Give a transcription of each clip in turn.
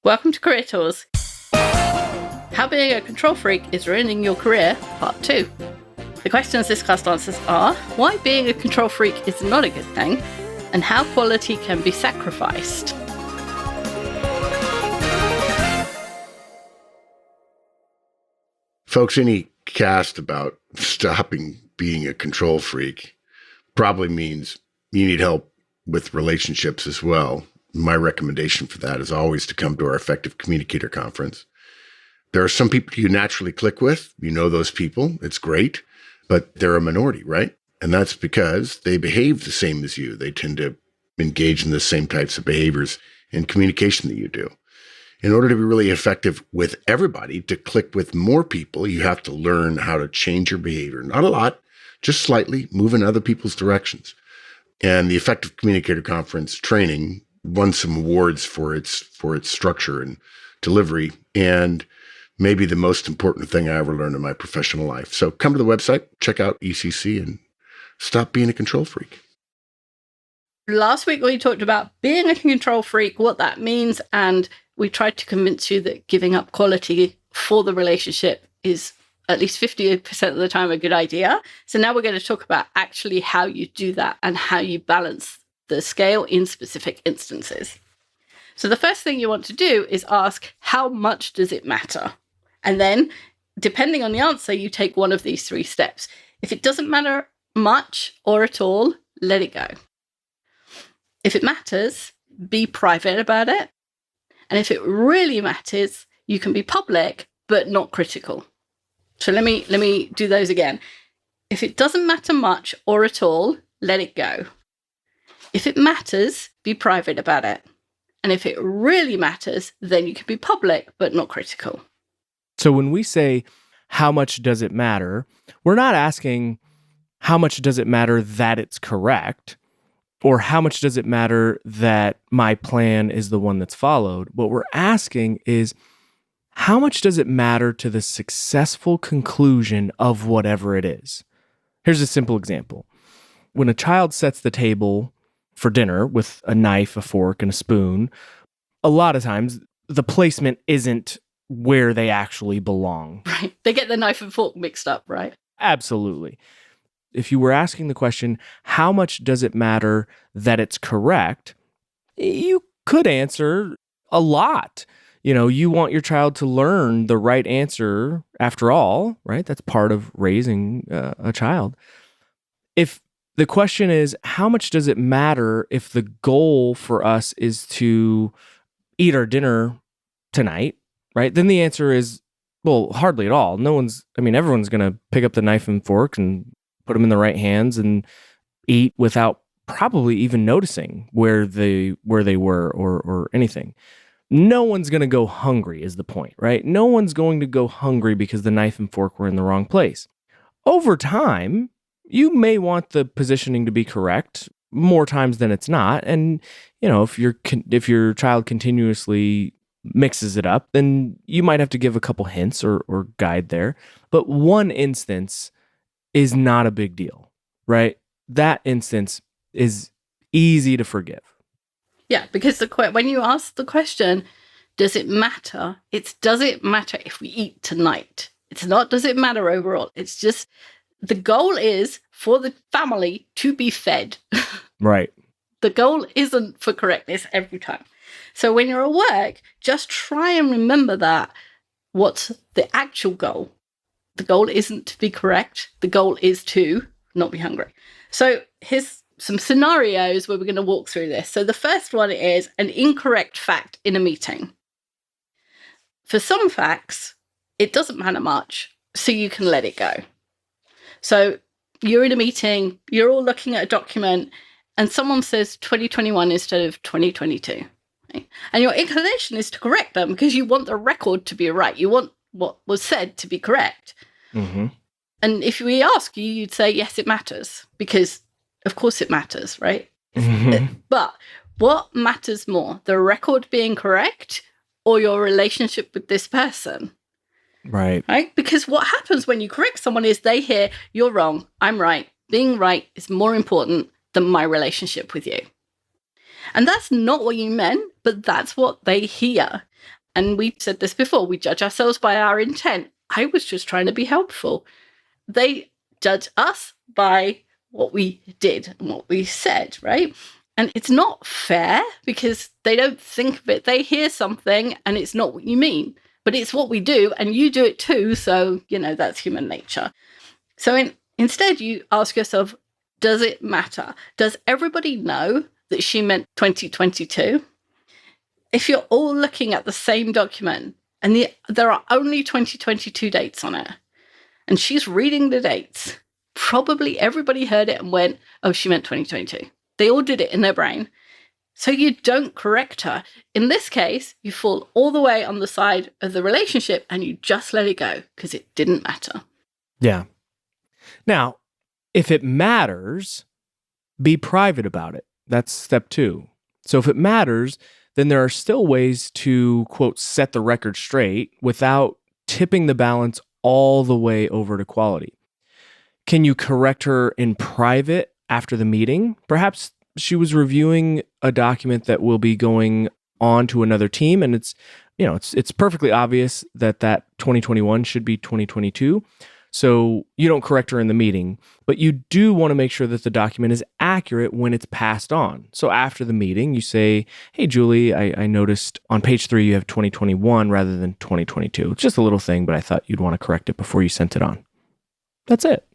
Welcome to Career Tours. How being a control freak is ruining your career, part 2. The questions discussed answers are why being a control freak is not a good thing, and how quality can be sacrificed. Folks, any cast about stopping being a control freak probably means you need help with relationships as well. My recommendation for that is always to come to our Effective Communicator Conference. There are some people you naturally click with. You know those people. It's great. But they're a minority, right? And that's because they behave the same as you. They tend to engage in the same types of behaviors in communication that you do. In order to be really effective with everybody, to click with more people, you have to learn how to change your behavior. Not a lot, just slightly, move in other people's directions. And the Effective Communicator Conference training won some awards for its structure and delivery, and maybe the most important thing I ever learned in my professional life. So come to the website, check out ECC, and stop being a control freak. Last week we talked about being a control freak, what that means, and we tried to convince you that giving up quality for the relationship is at least 50% of the time a good idea. So now we're going to talk about actually how you do that and how you balance the scale in specific instances. So the first thing you want to do is ask, how much does it matter? And then, depending on the answer, you take one of these 3 steps. If it doesn't matter much or at all, let it go. If it matters, be private about it. And if it really matters, you can be public, but not critical. So let me do those again. If it doesn't matter much or at all, let it go. If it matters, be private about it. And if it really matters, then you can be public, but not critical. So when we say, how much does it matter, we're not asking, how much does it matter that it's correct? Or how much does it matter that my plan is the one that's followed? What we're asking is, how much does it matter to the successful conclusion of whatever it is? Here's a simple example. When a child sets the table for dinner with a knife, a fork, and a spoon, a lot of times the placement isn't where they actually belong. Right. They get the knife and fork mixed up, right? Absolutely. If you were asking the question, how much does it matter that it's correct? You could answer a lot. You want your child to learn the right answer after all, right? That's part of raising a child. If the question is, how much does it matter if the goal for us is to eat our dinner tonight, right? Then the answer is, well, hardly at all. Everyone's going to pick up the knife and fork and put them in the right hands and eat without probably even noticing where they were or anything. No one's going to go hungry is the point, right? No one's going to go hungry because the knife and fork were in the wrong place. Over time, you may want the positioning to be correct more times than it's not. And, if your child continuously mixes it up, then you might have to give a couple hints or guide there. But one instance is not a big deal, right? That instance is easy to forgive. Yeah, because when you ask the question, does it matter? It's, does it matter if we eat tonight? It's not, does it matter overall? It's just, the goal is for the family to be fed. Right. The goal isn't for correctness every time. So when you're at work, just try and remember that. What's the actual goal? The goal isn't to be correct. The goal is to not be hungry. So here's some scenarios where we're going to walk through this. So the first one is an incorrect fact in a meeting. For some facts, it doesn't matter much, so you can let it go. So you're in a meeting, you're all looking at a document, and someone says 2021 instead of 2022. Right? And your inclination is to correct them because you want the record to be right. You want what was said to be correct. Mm-hmm. And if we ask you, you'd say, yes, it matters, because of course it matters, right? Mm-hmm. But what matters more, the record being correct or your relationship with this person? Right. Right? Because what happens when you correct someone is they hear, you're wrong, I'm right. Being right is more important than my relationship with you. And that's not what you meant, but that's what they hear. And we said this before, we judge ourselves by our intent. I was just trying to be helpful. They judge us by what we did and what we said, right? And it's not fair because they don't think of it. They hear something and it's not what you mean, but it's what we do and you do it too. So, that's human nature. So instead, you ask yourself, does it matter? Does everybody know that she meant 2022? If you're all looking at the same document and there are only 2022 dates on it, and she's reading the dates, probably everybody heard it and went, oh, she meant 2022. They all did it in their brain. So you don't correct her. In this case, you fall all the way on the side of the relationship and you just let it go because it didn't matter. Yeah. Now, if it matters, be private about it. That's step 2. So if it matters, then there are still ways to, quote, set the record straight without tipping the balance all the way over to quality. Can you correct her in private after the meeting? Perhaps she was reviewing a document that will be going on to another team, and it's perfectly obvious that 2021 should be 2022. So you don't correct her in the meeting, but you do want to make sure that the document is accurate when it's passed on. So after the meeting, you say, hey, Julie, I noticed on page 3 you have 2021 rather than 2022. It's just a little thing, but I thought you'd want to correct it before you sent it on. That's it.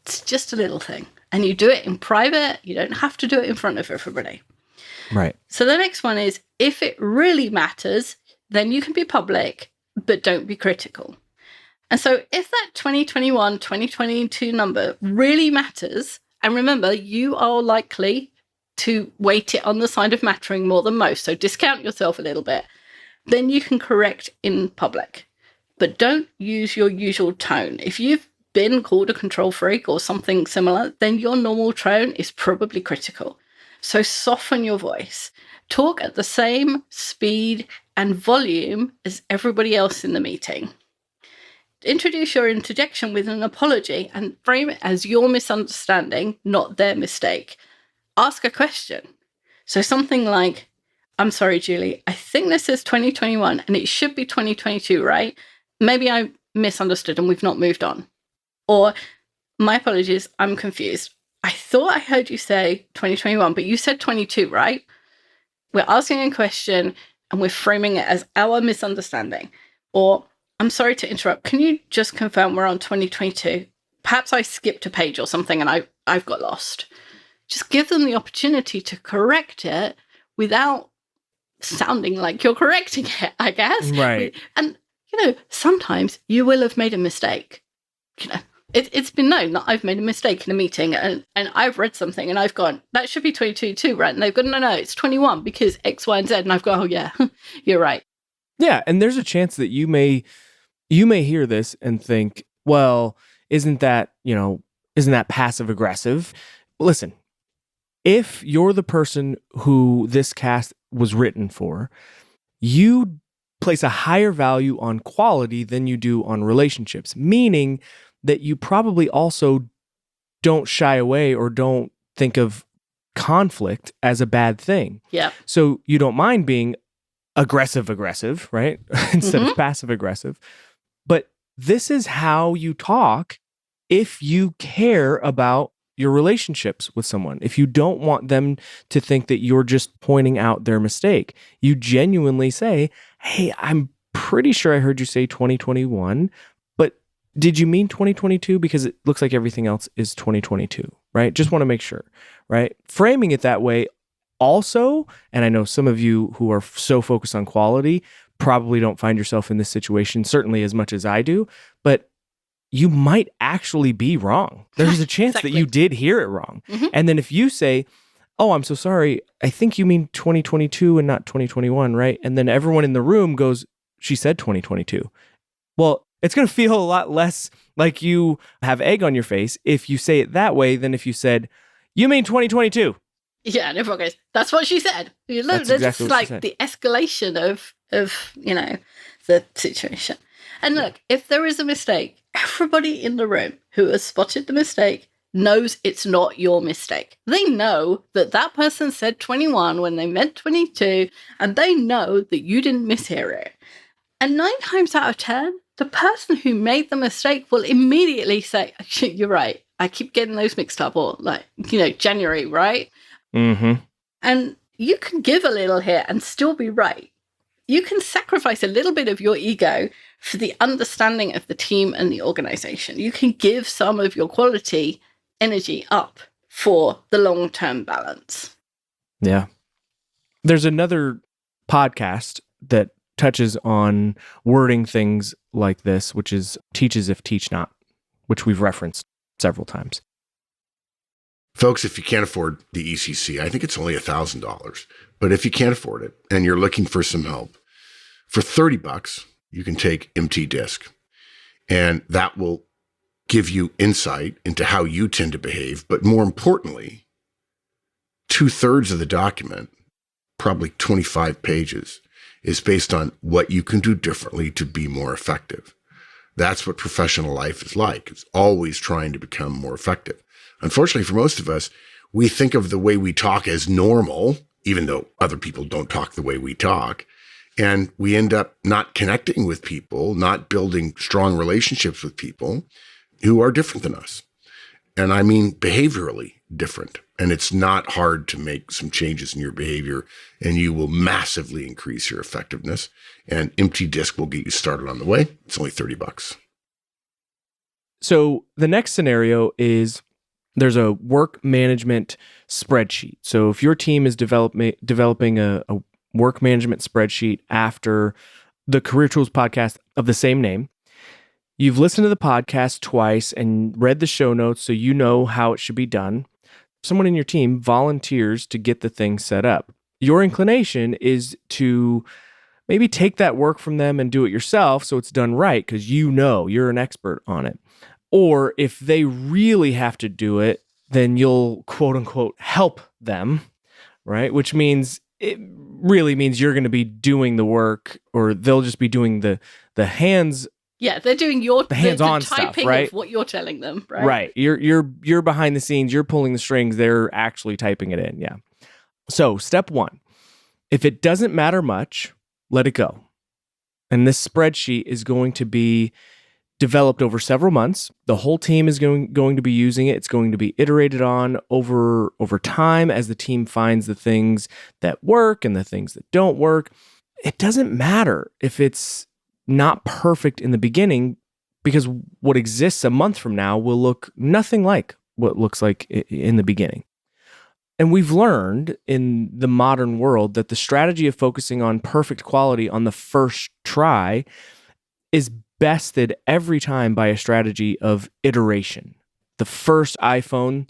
It's just a little thing. And you do it in private. You don't have to do it in front of everybody. Right. So the next one is, if it really matters, then you can be public, but don't be critical. And so if that 2021, 2022 number really matters, and remember, you are likely to weight it on the side of mattering more than most, so discount yourself a little bit, then you can correct in public. But don't use your usual tone. If you've been called a control freak or something similar, then your normal tone is probably critical. So soften your voice. Talk at the same speed and volume as everybody else in the meeting. Introduce your interjection with an apology and frame it as your misunderstanding, not their mistake. Ask a question. So something like, I'm sorry, Julie, I think this is 2021 and it should be 2022, right? Maybe I misunderstood and we've not moved on. Or, my apologies, I'm confused. I thought I heard you say 2021, but you said 22, right? We're asking a question and we're framing it as our misunderstanding. Or, I'm sorry to interrupt. Can you just confirm we're on 2022? Perhaps I skipped a page or something and I've got lost. Just give them the opportunity to correct it without sounding like you're correcting it, I guess. Right. And, sometimes you will have made a mistake. It's been known that I've made a mistake in a meeting and I've read something and I've gone, that should be 22, right? And they've gone, no, it's 21 because X, Y, and Z. And I've gone, oh yeah, you're right. Yeah. And there's a chance that you may hear this and think, well, isn't that passive aggressive? Listen, if you're the person who this cast was written for, you place a higher value on quality than you do on relationships, meaning that you probably also don't shy away or don't think of conflict as a bad thing. Yeah. So you don't mind being aggressive, right? Instead of passive aggressive. But this is how you talk if you care about your relationships with someone. If you don't want them to think that you're just pointing out their mistake, you genuinely say, hey, I'm pretty sure I heard you say 2021, but did you mean 2022? Because it looks like everything else is 2022, right? Just want to make sure, right? Framing it that way also, and I know some of you who are so focused on quality probably don't find yourself in this situation, certainly as much as I do, but you might actually be wrong. There's a chance Exactly. that you did hear it wrong. Mm-hmm. And then if you say, oh, I'm so sorry, I think you mean 2022 and not 2021, right? And then everyone in the room goes, she said 2022. Well, it's going to feel a lot less like you have egg on your face if you say it that way than if you said, you mean 2022. Yeah, and everyone goes, that's what she said. That's That's exactly what she like said. the escalation of the situation. And look, if there is a mistake, everybody in the room who has spotted the mistake knows it's not your mistake. They know that that person said 21 when they meant 22, and they know that you didn't mishear it. And 9 times out of 10, the person who made the mistake will immediately say, you're right. I keep getting those mixed up, or January, right? Mm-hmm. And you can give a little here and still be right. You can sacrifice a little bit of your ego for the understanding of the team and the organization. You can give some of your quality energy up for the long-term balance. Yeah. There's another podcast that touches on wording things like this, which is Teach as if teach not, which we've referenced several times. Folks, if you can't afford the ECC, I think it's only $1,000. But if you can't afford it and you're looking for some help, for $30, you can take MT Disc. And that will give you insight into how you tend to behave. But more importantly, 2/3 of the document, probably 25 pages, is based on what you can do differently to be more effective. That's what professional life is like. It's always trying to become more effective. Unfortunately, for most of us, we think of the way we talk as normal, even though other people don't talk the way we talk. And we end up not connecting with people, not building strong relationships with people who are different than us. And I mean behaviorally different. And it's not hard to make some changes in your behavior, and you will massively increase your effectiveness. And Empty Disc will get you started on the way. It's only $30. So the next scenario is there's a work management spreadsheet. So if your team is developing a work management spreadsheet after the Career Tools podcast of the same name, you've listened to the podcast twice and read the show notes so you know how it should be done. Someone in your team volunteers to get the thing set up. Your inclination is to maybe take that work from them and do it yourself so it's done right because you're an expert on it. Or if they really have to do it, then you'll quote unquote help them, right? Which means it really means you're going to be doing the work, or they'll just be doing the hands. Yeah, they're doing the hands-on the stuff, typing right? of what you're telling them, right? Right. You're behind the scenes, you're pulling the strings, they're actually typing it in. Yeah. So step 1, if it doesn't matter much, let it go. And this spreadsheet is going to be developed over several months. The whole team is going to be using it. It's going to be iterated on over time as the team finds the things that work and the things that don't work. It doesn't matter if it's not perfect in the beginning, because what exists a month from now will look nothing like what it looks like in the beginning. And we've learned in the modern world that the strategy of focusing on perfect quality on the first try is bested every time by a strategy of iteration. The first iPhone,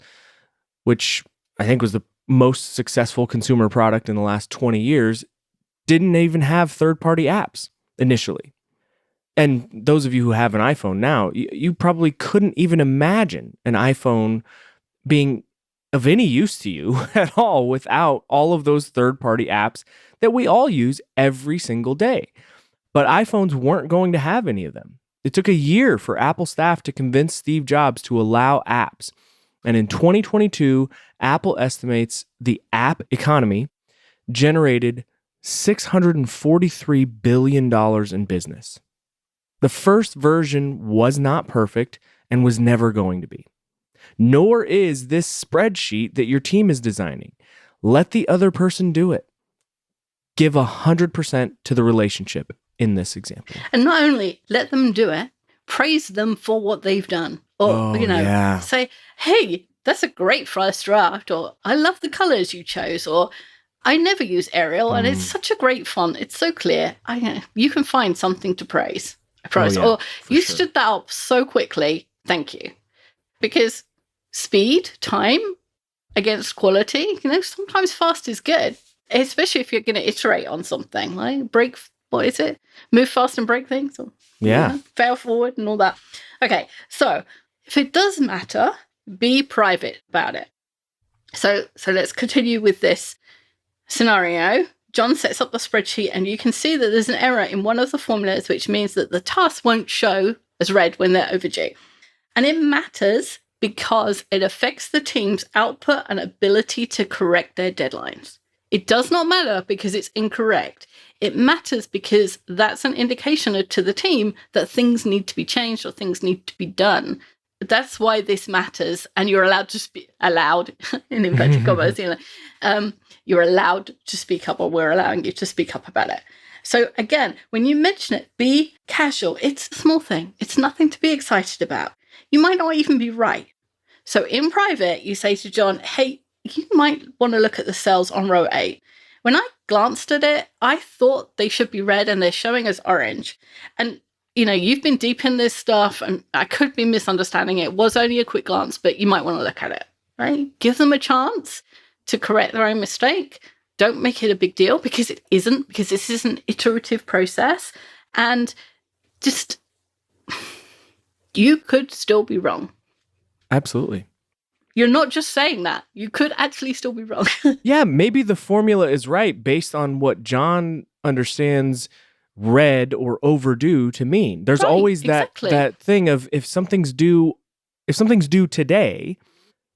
which I think was the most successful consumer product in the last 20 years, didn't even have third-party apps initially. And those of you who have an iPhone now, you probably couldn't even imagine an iPhone being of any use to you at all without all of those third-party apps that we all use every single day. But iPhones weren't going to have any of them. It took a year for Apple staff to convince Steve Jobs to allow apps. And in 2022, Apple estimates the app economy generated $643 billion in business. The first version was not perfect and was never going to be. Nor is this spreadsheet that your team is designing. Let the other person do it. Give 100% to the relationship in this example. And not only let them do it, praise them for what they've done. Or, say, hey, that's a great first draft. Or I love the colors you chose. Or I never use Arial and it's such a great font. It's so clear. You can find something to praise. Or you stood that up so quickly. Thank you. Because speed, time against quality, sometimes fast is good, especially if you're going to iterate on something. Like what is it? Move fast and break things? Or, fail forward and all that. Okay, so if it does matter, be private about it. So let's continue with this scenario. John sets up the spreadsheet and you can see that there's an error in one of the formulas, which means that the tasks won't show as red when they're overdue. And it matters because it affects the team's output and ability to correct their deadlines. It does not matter because it's incorrect. It matters because that's an indication to the team that things need to be changed or things need to be done. That's why this matters, and you're allowed to allowed in inverted commas. You're allowed to speak up, or we're allowing you to speak up about it. So again, when you mention it, be casual. It's a small thing. It's nothing to be excited about. You might not even be right. So in private, you say to John, "Hey, you might want to look at the cells on row 8. When I glanced at it, I thought they should be red and they're showing as orange. And you've been deep in this stuff and I could be misunderstanding it. It was only a quick glance, but you might want to look at it," right? Give them a chance to correct their own mistake. Don't make it a big deal because it isn't, because this is an iterative process. And just, you could still be wrong. Absolutely. You're not just saying that. You could actually still be wrong. Yeah, maybe the formula is right based on what John understands red or overdue to mean. There's always that thing of if something's due today,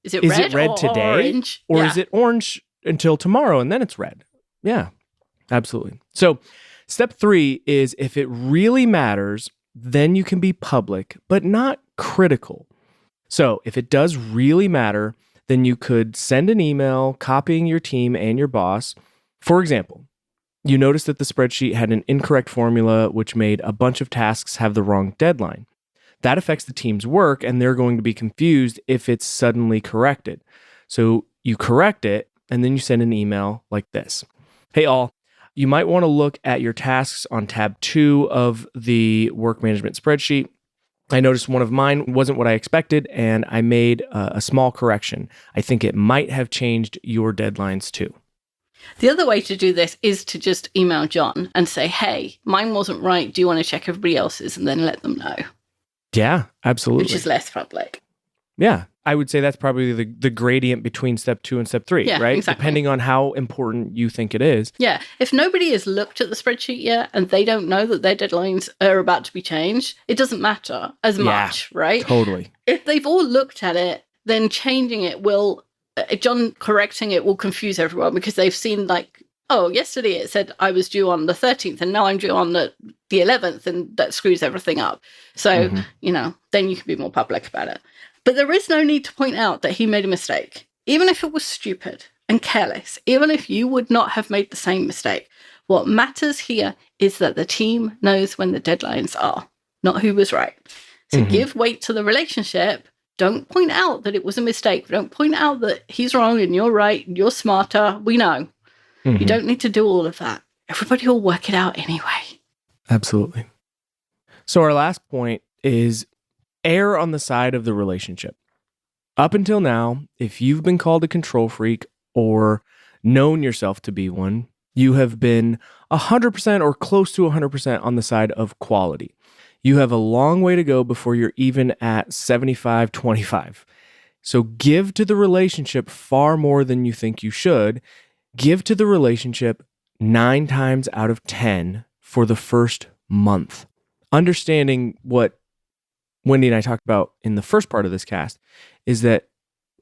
is it red or today orange? Or is it orange until tomorrow and then it's red? Yeah, absolutely. So step 3 is if it really matters, then you can be public, but not critical. So if it does really matter, then you could send an email copying your team and your boss. For example, you noticed that the spreadsheet had an incorrect formula, which made a bunch of tasks have the wrong deadline. That affects the team's work, and they're going to be confused if it's suddenly corrected. So you correct it, and then you send an email like this. "Hey all, you might want to look at your tasks on tab 2 of the work management spreadsheet. I noticed one of mine wasn't what I expected, and I made a small correction. I think it might have changed your deadlines too." The other way to do this is to just email John and say, "Hey, mine wasn't right. Do you want to check everybody else's?" And then let them know. Yeah, absolutely. Which is less public. Yeah, I would say that's probably the gradient between step 2 and step 3, right? Exactly. Depending on how important you think it is. Yeah, if nobody has looked at the spreadsheet yet and they don't know that their deadlines are about to be changed, it doesn't matter as much, right? Totally. If they've all looked at it, then changing it John correcting it will confuse everyone because they've seen yesterday it said I was due on the 13th and now I'm due on the 11th, and that screws everything up. So, then you can be more public about it. But there is no need to point out that he made a mistake, even if it was stupid and careless, even if you would not have made the same mistake. What matters here is that the team knows when the deadlines are, not who was right. So give weight to the relationship. Don't point out that it was a mistake. Don't point out that he's wrong and you're right and you're smarter. We know. You don't need to do all of that. Everybody will work it out anyway. Absolutely. So our last point is err on the side of the relationship. Up until now, if you've been called a control freak or known yourself to be one, you have been 100% or close to 100% on the side of quality. You have a long way to go before you're even at 75-25. So give to the relationship far more than you think you should. Give to the relationship 9 times out of 10 for the first month. Understanding what Wendy and I talked about in the first part of this cast is that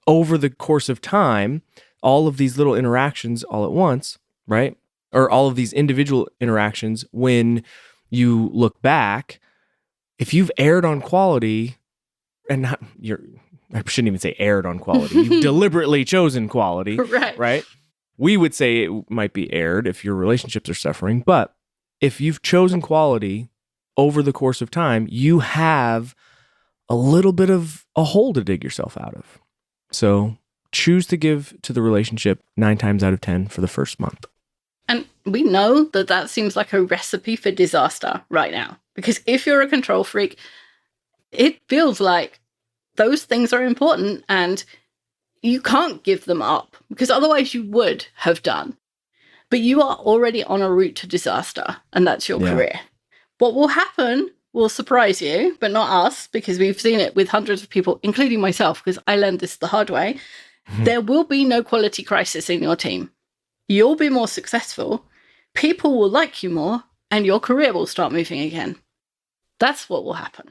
over the course of time, all of these little interactions all at once, right? Or all of these individual interactions, when you look back, if you've erred on quality, and I shouldn't even say erred on quality, you've deliberately chosen quality, right? We would say it might be erred if your relationships are suffering, but if you've chosen quality over the course of time, you have a little bit of a hole to dig yourself out of. So choose to give to the relationship 9 times out of 10 for the first month. And we know that seems like a recipe for disaster right now. Because if you're a control freak, it feels like those things are important and you can't give them up because otherwise you would have done. But you are already on a route to disaster, and that's your career. What will happen will surprise you, but not us, because we've seen it with hundreds of people, including myself, because I learned this the hard way. There will be no quality crisis in your team. You'll be more successful, people will like you more, and your career will start moving again. That's what will happen.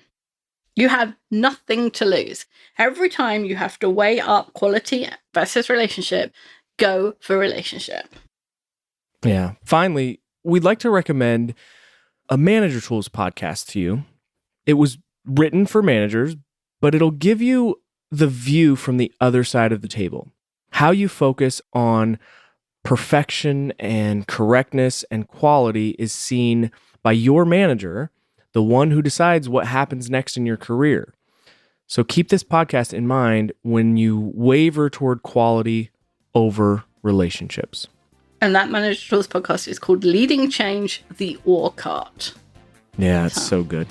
You have nothing to lose. Every time you have to weigh up quality versus relationship, go for relationship. Yeah. Finally, we'd like to recommend a Manager Tools podcast to you. It was written for managers, but it'll give you the view from the other side of the table. How you focus on perfection and correctness and quality is seen by your manager, the one who decides what happens next in your career. So keep this podcast in mind when you waver toward quality over relationships. And that Manager Tools podcast is called Leading Change, the Org Cart. Yeah, it's so good.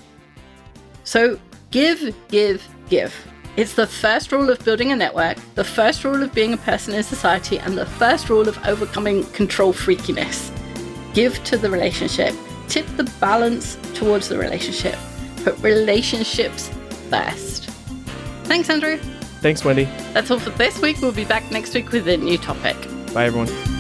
So give, give, give. It's the first rule of building a network, the first rule of being a person in society, and the first rule of overcoming control freakiness. Give to the relationship. Tip the balance towards the relationship. Put relationships first. Thanks, Andrew. Thanks, Wendy. That's all for this week. We'll be back next week with a new topic. Bye, everyone.